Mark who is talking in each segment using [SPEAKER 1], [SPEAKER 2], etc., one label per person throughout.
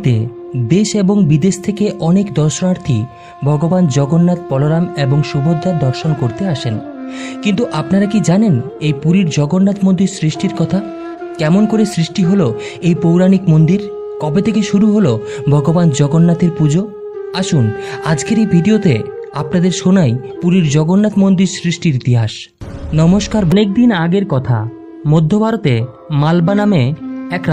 [SPEAKER 1] পুরীতে দেশ এবং বিদেশ থেকে অনেক দর্শনার্থী ভগবান জগন্নাথ, বলরাম এবং সুভদ্রার দর্শন করতে আসেন। কিন্তু আপনারা কি জানেন এই পুরীর জগন্নাথ মন্দির সৃষ্টির কথা? কেমন করে সৃষ্টি হলো এই পৌরাণিক মন্দির? কবে থেকে শুরু হলো ভগবান জগন্নাথের পুজো? আসুন আজকের এই ভিডিওতে আপনাদের শোনাই পুরীর জগন্নাথ মন্দির সৃষ্টির ইতিহাস। নমস্কার। অনেকদিন আগের কথা, মধ্য ভারতে মালবা নামে এক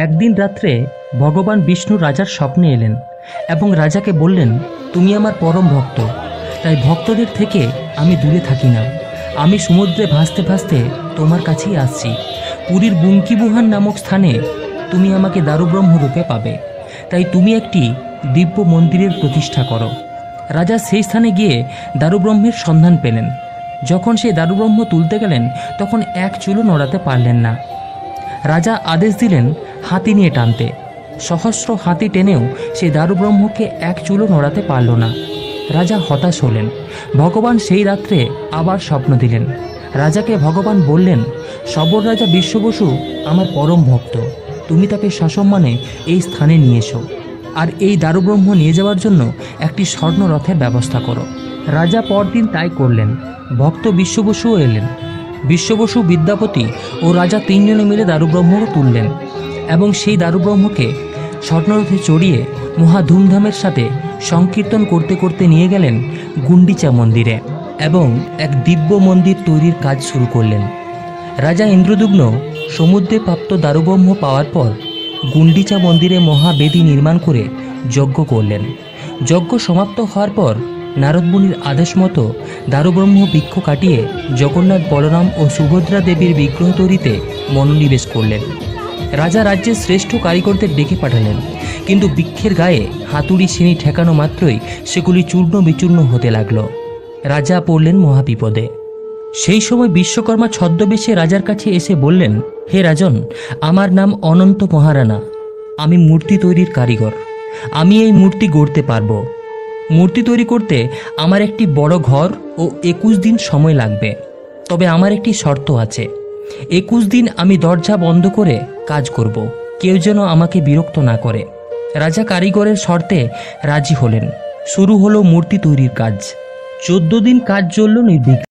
[SPEAKER 1] একদিন রাত্রে ভগবান বিষ্ণু রাজার স্বপ্নে এলেন এবং রাজাকে বললেন, তুমি আমার পরম ভক্ত, তাই ভক্তদের থেকে আমি দূরে থাকি না। আমি সমুদ্রে ভাসতে ভাসতে তোমার কাছেই আসছি। পুরীর বুঙ্কিবুহান নামক স্থানে তুমি আমাকে দারুব্রহ্ম রূপে পাবে, তাই তুমি একটি দিব্য মন্দিরের প্রতিষ্ঠা করো। রাজা সেই স্থানে গিয়ে দারুব্রহ্মের সন্ধান পেলেন। যখন সেই দারুব্রহ্ম তুলতে গেলেন তখন এক চুলও নড়াতে পারলেন না। রাজা আদেশ দিলেন হাতি নিয়ে টানতে। সহস্র হাতি টেনেও সে দারুব্রহ্মকে এক চুলও নড়াতে পারল না। রাজা হতাশ হলেন। ভগবান সেই রাত্রে আবার স্বপ্ন দিলেন। রাজাকে ভগবান বললেন, সবর রাজা বিশ্ব বসু আমার পরম ভক্ত, তুমি তাকে সসম্মানে এই স্থানে নিয়ে এসো, আর এই দারুব্রহ্ম নিয়ে যাওয়ার জন্য একটি স্বর্ণ রথের ব্যবস্থা করো। রাজা পরদিন তাই করলেন। ভক্ত বিশ্ব বসুও এলেন। বিশ্ব বসু, বিদ্যাপতি ও রাজা তিনজনে মিলে দারুব্রহ্মকে তুললেন এবং সেই দারুব্রহ্মকে স্বর্ণরথে চড়িয়ে মহা ধুমধামের সাথে সংকীর্তন করতে করতে নিয়ে গেলেন গুন্ডিচা মন্দিরে এবং এক দিব্য মন্দির তৈরির কাজ শুরু করলেন। রাজা ইন্দ্রদুম্ন সমুদ্রে প্রাপ্ত দারুব্রহ্ম পাওয়ার পর গুন্ডিচা মন্দিরে মহাবেদী নির্মাণ করে যজ্ঞ করলেন। যজ্ঞ সমাপ্ত হওয়ার পর নারদ মুনির আদেশ মতো দারুব্রহ্ম বৃক্ষ কাটিয়ে জগন্নাথ, বলরাম ও সুভদ্রা দেবীর বিগ্রহ তৈরিতে মনোনিবেশ করলেন। রাজা রাজ্যের শ্রেষ্ঠ কারিগরদের ডেকে পাঠালেন, কিন্তু বৃক্ষের গায়ে হাতুড়ি ছিনি ঠেকানো মাত্রই সেগুলি চূর্ণ বিচূর্ণ হতে লাগল। রাজা পড়লেন মহাবিপদে। সেই সময় বিশ্বকর্মা ছদ্মবেশে রাজার কাছে এসে বললেন, হে রাজন, আমার নাম অনন্ত মহারানা, আমি মূর্তি তৈরির কারিগর। আমি এই মূর্তি গড়তে পারবো। মূর্তি তৈরি করতে আমার একটি বড় ঘর ও 21 দিন সময় লাগবে। তবে আমার একটি শর্ত আছে, 21 দিন আমি দরজা বন্ধ করে কাজ করব, কেউ যেন আমাকে বিরক্ত না করে। রাজা কারিগরের শর্তে রাজি হলেন। শুরু হলো মূর্তি তৈরির কাজ। 14 দিন কাজ চলল নির্বিঘ্নে।